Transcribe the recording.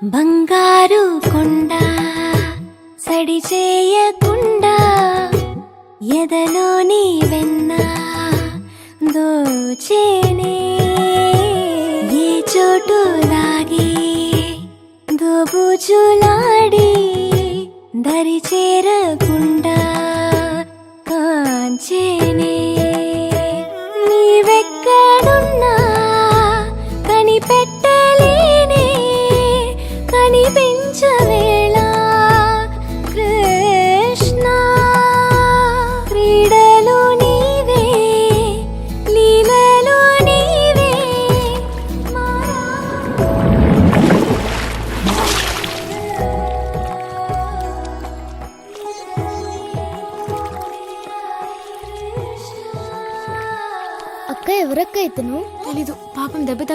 బంగారు కొండ సడి చేయకుండా ఎదలోని వెన్న దోచేనే ఏ చోటు లాగి దోబుచులాడి దరి చేరకుండా కాంచేనే నీవెక్కడున్నా కనిపెట్టలేనే కనిపించవేళ కృష్ణ క్రీడలు నీవే లీలలు నీవే అక్క ఎవరక్క ఇతను? తెలీదు, పాపం దెబ్బ తగిలి